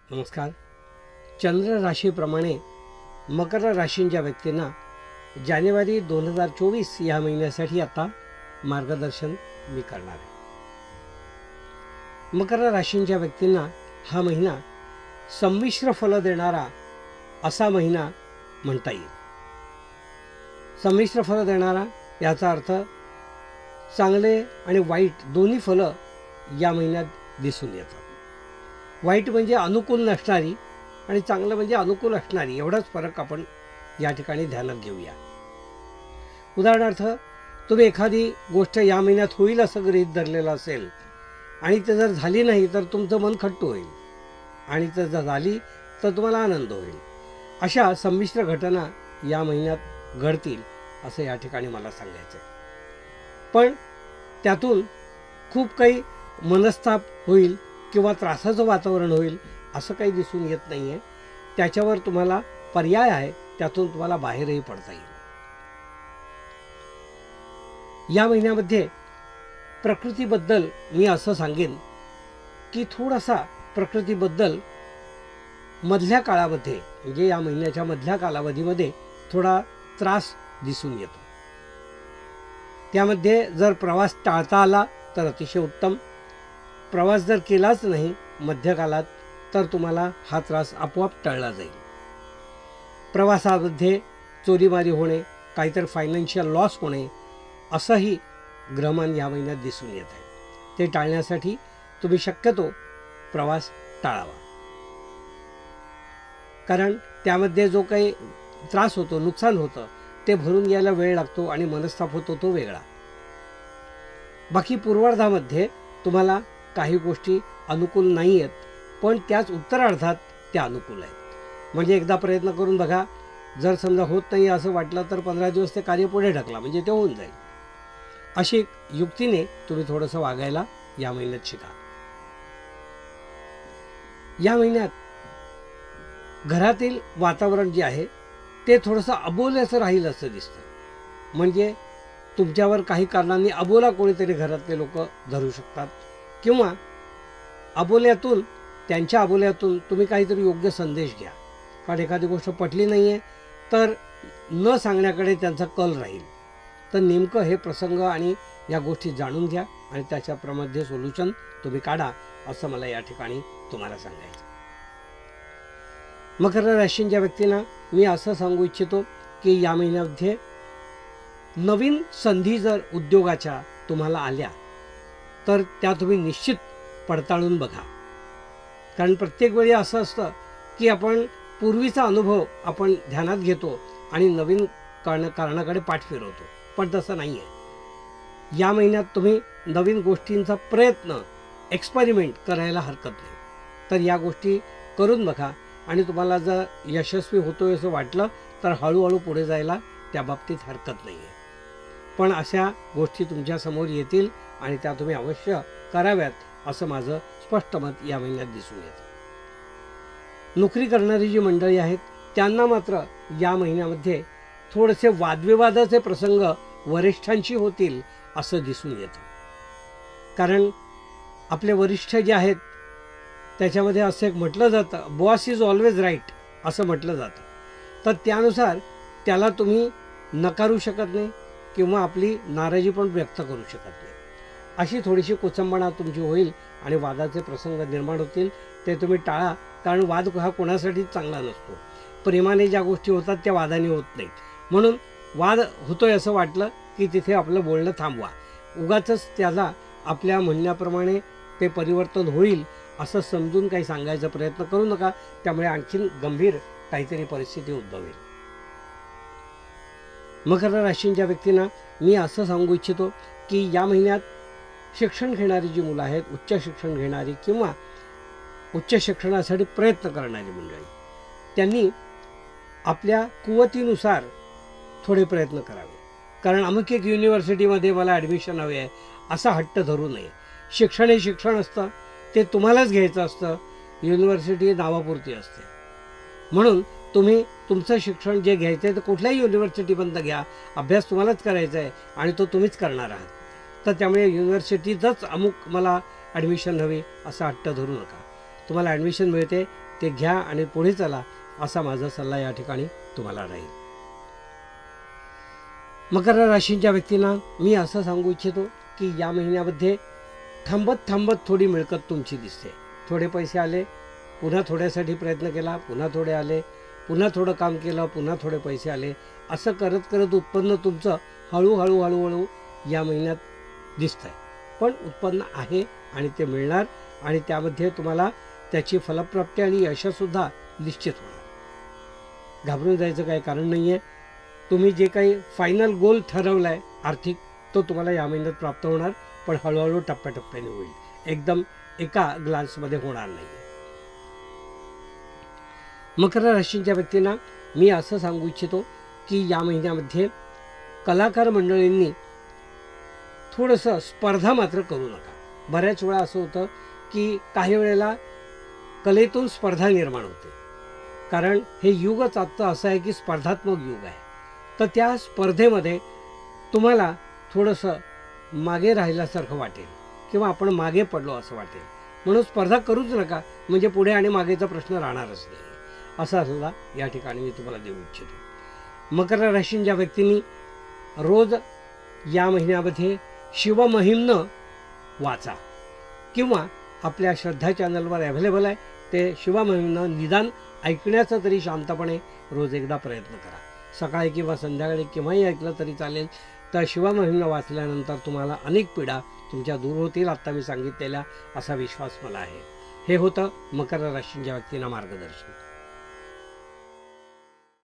नमस्कार. चंद्र राशीप्रमाणे मकर राशींच्या व्यक्तींना जानेवारी 2024 या महिन्यासाठी आता मार्गदर्शन मी करणार आहे. मकर राशींच्या व्यक्तींना हा महिना संमिश्र फलं देणारा असा महिना म्हणता येईल. संमिश्र फलं देणारा याचा अर्थ चांगले आणि वाईट दोन्ही फलं या महिन्यात दिसून येतात. वाईट म्हणजे अनुकूल नसणारी आणि चांगलं म्हणजे अनुकूल असणारी, एवढाच फरक आपण या ठिकाणी ध्यानात घेऊया. उदाहरणार्थ, तुम्ही एखादी गोष्ट या महिन्यात होईल असं गृहीत धरलेलं असेल आणि ते जर झाली नाही तर तुमचं मन खट्टू होईल आणि जर झाली तर तुम्हाला आनंद होईल. अशा संमिश्र घटना या महिन्यात घडतील असं या ठिकाणी मला सांगायचं आहे. पण त्यातून खूप काही मनस्ताप होईल किंवा त्रासाचं वातावरण होईल असं काही दिसून येत नाही आहे. त्याच्यावर तुम्हाला पर्याय आहे, त्यातून तुम्हाला बाहेरही पडता येईल. या महिन्यामध्ये प्रकृतीबद्दल मी असं सांगेन की थोडासा प्रकृतीबद्दल मधल्या काळामध्ये, म्हणजे या महिन्याच्या मधल्या कालावधीमध्ये थोडा त्रास दिसून येतो. त्यामध्ये जर प्रवास टाळता आला तर अतिशय उत्तम. प्रवास जर केलाच नाही मध्यकालात तर तुम्हाला हा त्रास आपोआप टळला जाईल. प्रवासामध्ये चोरीमारी होणे, काहीतरी फायनान्शियल लॉस होणे असंही ग्रहमान या महिन्यात दिसून येत आहे. ते टाळण्यासाठी तुम्ही शक्यतो प्रवास टाळावा, कारण त्यामध्ये जो काही त्रास होतो, नुकसान होतं, ते भरून यायला वेळ लागतो आणि मनस्ताप होतो तो वेगळा. बाकी पूर्वार्धामध्ये तुम्हाला काही गोष्टी अनुकूल नाही आहेत, पण त्याच उत्तरार्धात त्या अनुकूल आहेत. म्हणजे एकदा प्रयत्न करून बघा, जर समजा होत नाही असं वाटलं तर 15 दिवस ते कार्य पुढे ढकला, म्हणजे ते होऊन जाईल. अशी युक्तीने तुम्ही थोडंसं वागायला या महिन्यात शिका. या महिन्यात घरातील वातावरण जे आहे ते थोडंसं अबोल्याचं राहील असं दिसतं. म्हणजे तुमच्यावर काही कारणांनी अबोला कोणीतरी घरातले लोक धरू शकतात, किंवा अबोल्यातून, त्यांच्या अबोल्यातून तुम्ही काहीतरी योग्य संदेश घ्या. कारण एखादी गोष्ट पटली नाही आहे तर न सांगण्याकडे त्यांचा कल राहील. तर नेमकं हे प्रसंग आणि या गोष्टी जाणून घ्या आणि त्याच्याप्रमाणे सोल्युशन तुम्ही काढा असं मला या ठिकाणी तुम्हाला सांगायचं. मकर राशींच्या व्यक्तींना मी असं सांगू इच्छितो की या महिन्यामध्ये नवीन संधी जर उद्योगाच्या तुम्हाला आल्या तर त्या तुम्ही निश्चित पडताळून बघा. कारण प्रत्येक वेळी असं असतं की आपण पूर्वीचा अनुभव आपण ध्यानात घेतो आणि नवीन कारणाकडे पाठ फिरवतो, पण तसं नाही आहे. या महिन्यात तुम्ही नवीन गोष्टींचा प्रयत्न, एक्सपेरिमेंट करायला हरकत नाही. तर या गोष्टी करून बघा आणि तुम्हाला जर यशस्वी होतोय असं वाटलं तर हळूहळू पुढे जायला त्या बाबतीत हरकत नाही आहे. पण अशा गोष्टी तुमच्यासमोर येतील आणि त्या तुम्ही अवश्य कराव्यात असं माझं स्पष्ट मत या महिन्यात दिसून येतं. नोकरी करणारी जी मंडळी आहेत त्यांना मात्र या महिन्यामध्ये थोडेसे वादविवादाचे प्रसंग वरिष्ठांशी होतील असं दिसून येतं. कारण आपले वरिष्ठ जे आहेत त्याच्यामध्ये असं एक म्हटलं जातं, बॉस इज ऑलवेज राईट असं म्हटलं जातं. तर त्यानुसार त्याला तुम्ही नकारू शकत नाही किंवा आपली नाराजी पण व्यक्त करू शकत नाही. अशी थोडीशी कुचंबणा तुमची होईल आणि वादाचे प्रसंग निर्माण होतील. ते तुम्ही टाळा, कारण वाद हा कोणासाठीच चांगला नसतो. प्रेमाने ज्या गोष्टी होतात त्या वादाने होत नाहीत. म्हणून वाद होतोय असं वाटलं की तिथे आपलं बोलणं थांबवा. उगाचच त्याला आपल्या म्हणण्याप्रमाणे ते परिवर्तन होईल असं समजून काही सांगायचा प्रयत्न करू नका. त्यामुळे आणखीन गंभीर काहीतरी परिस्थिती उद्भवेल. मकर राशींच्या व्यक्तींना मी असं सांगू इच्छितो की या महिन्यात शिक्षण घेणारी जी मुलं आहेत, उच्च शिक्षण घेणारी किंवा उच्च शिक्षणासाठी प्रयत्न करणारी मंडळी, त्यांनी आपल्या कुवतीनुसार थोडे प्रयत्न करावे. कारण अमुक एक युनिव्हर्सिटीमध्ये मला ॲडमिशन हवे आहे असा हट्ट धरू नये. शिक्षण हे शिक्षण असतं, ते तुम्हालाच घ्यायचं असतं. युनिव्हर्सिटी नावापुरती असते. म्हणून तुम्ही तुमचं शिक्षण जे घ्यायचं आहे ते कुठल्याही युनिव्हर्सिटीमधनं घ्या. अभ्यास तुम्हालाच करायचा आहे आणि तो तुम्हीच करणार आहात. तर त्यामुळे युनिव्हर्सिटीतच अमुक मला ॲडमिशन हवी असा हट्ट धरू नका. तुम्हाला ॲडमिशन मिळते ते घ्या आणि पुढे चला, असा माझा सल्ला या ठिकाणी तुम्हाला राहील. मकर राशीच्या व्यक्तींना मी असं सांगू इच्छितो की या महिन्यामध्ये थांबत थांबत थोडी मिळकत तुमची दिसते. थोडे पैसे आले, पुन्हा थोड्यासाठी प्रयत्न केला, पुन्हा थोडे आले, पुन्हा थोडं काम केलं, पुन्हा थोडे पैसे आले, असं करत करत उत्पन्न तुमचं हळूहळू हळूहळू या महिन्यात दिसतंय. पण उत्पन्न आहे आणि ते मिळणार आणि त्यामध्ये तुम्हाला त्याची फलप्राप्ती आणि यशसुद्धा निश्चित होणार. घाबरून जायचं काही कारण नाही आहे. तुम्ही जे काही फायनल गोल ठरवला आहे आर्थिक, तो तुम्हाला या महिन्यात प्राप्त होणार, पण हळूहळू टप्प्याटप्प्याने होईल, एकदम एका ग्लान्समध्ये होणार नाही. मकर राशीच्या व्यक्तींना मी असं सांगू इच्छितो की या महिन्यामध्ये कलाकार मंडळींनी थोडंसं स्पर्धा मात्र करू नका. बऱ्याच वेळा असं होतं की काही वेळेला कलेतून स्पर्धा निर्माण होते, कारण हे युगच आजचं असं आहे की स्पर्धात्मक युग आहे. तर त्या स्पर्धेमध्ये तुम्हाला थोडंसं मागे राहिल्यासारखं वाटेल किंवा आपण मागे पडलो असं वाटेल. म्हणून स्पर्धा करूच नका, म्हणजे पुढे आणि मागेचा प्रश्न राहणारच नाही. असा सल्ला या ठिकाणी मी तुम्हाला देऊ इच्छितो. मकर राशीच्या व्यक्तींनी रोज या महिन्यामध्ये शिवमहिम्न वाचा किंवा आपल्या श्रद्धा चॅनलवर अव्हेलेबल आहे ते शिवमहिम्न निदान ऐकण्याचा तरी शांतपणे रोज एकदा प्रयत्न करा. सकाळी किंवा संध्याकाळी केव्हाही ऐकलं तरी चालेल. तर शिवमहिम्न वाचल्यानंतर तुम्हाला अनेक पीडा तुमच्या दूर होतील, आत्ता मी सांगितलेल्या, असा विश्वास मला आहे. हे होतं मकर राशीच्या व्यक्तींना मार्गदर्शन.